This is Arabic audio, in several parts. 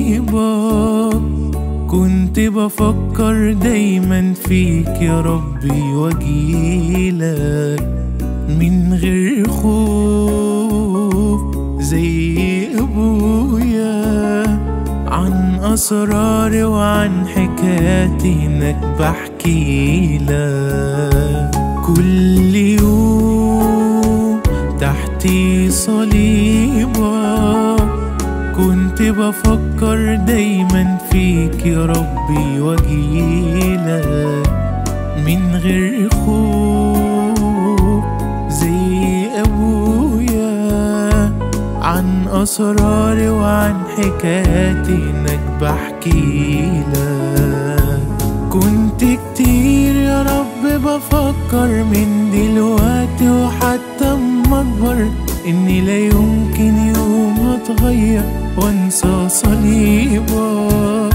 صليبك. كنت بفكر دايما فيك يا ربي واجيلك من غير خوف زي ابويا، عن اسراري وعن حكاياتي هناك بحكيلك. كل يوم تحت صليبك كنت بفكر دايما فيك يا ربي واجيلك من غير خوف زي ابويا، عن اسراري وعن حكاياتي هناك بحكيلك. كنت كتير يا رب بفكر من دلوقتي وحتى اما اكبر اني لا يمكن يوم هتغير وانسى صليبك.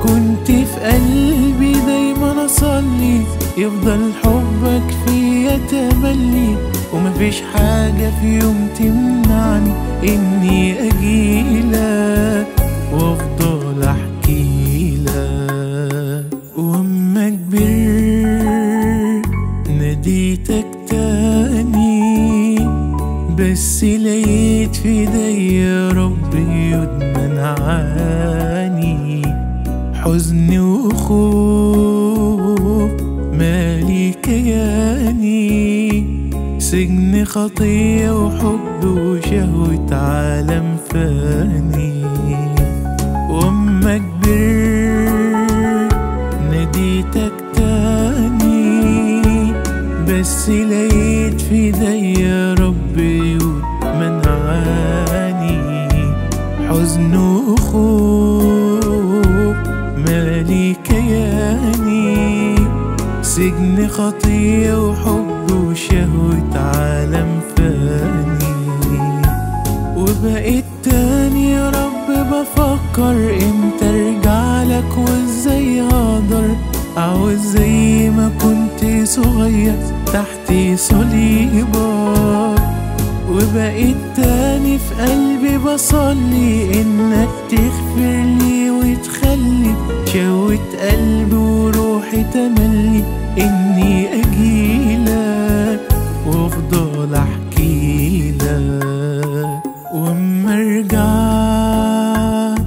كنت في قلبي دايما اصلي يفضل حبك فيا تملي، ومفيش حاجة في يوم تمنعني اني اجيلك وافضل احكيلك. واما كبرت ناديتك تاني، بس لقيت في ايدي يا ربي يد منعاني. حزن وخوف مالي كياني، سجن خطية وحب وشهوة عالم فاني. واما كبرت ناديتك تاني، بس لقيت في ايدي يا ربي يد منعاني. حزن وخوف مالي كياني، سجن خطية وحب وشهوة عالم فاني. وبقيت تاني يا رب بفكر امتى ارجع لك وازاي هقدر اعوز زي ما كنت صغير تحت صليبك. وبقيت تاني في قلبي بصلي انك تغفر لي وتخلي شهوة قلبي وروحي تملي اني اجيلك وافضل احكيلك. واما رجعت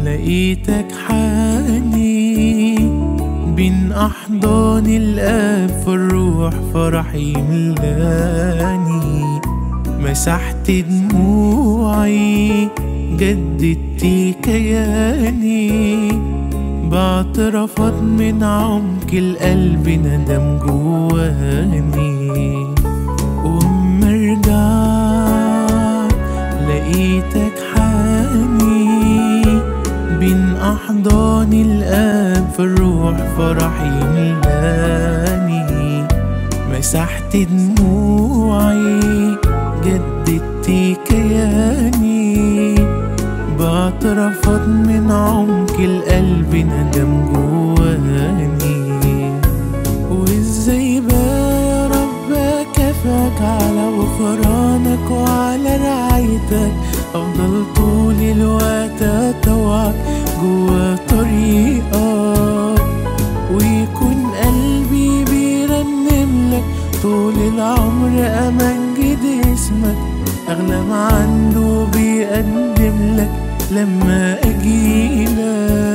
لقيتك حاني بين احضان الاب، في الروح فرح يملاني. مسحت دموعي جددت كياني، باعترافات من عمق القلب ندم جواني. واما رجعت لقيتك حاني بين احضان الاب، في الروح فرح يملاني. مسحت دموعي جددت كياني، باعترافات من عمق القلب ندم جواني. وازاي بقى يا رب اكافئك على غفرانك وعلى رعايتك، افضل طول الوقت اتوعك جوا طريقك، ويكون قلبي بيرنم لك طول العمر امجد اسمك. اغلى ما عنده بيقدم لك لما اجيلك.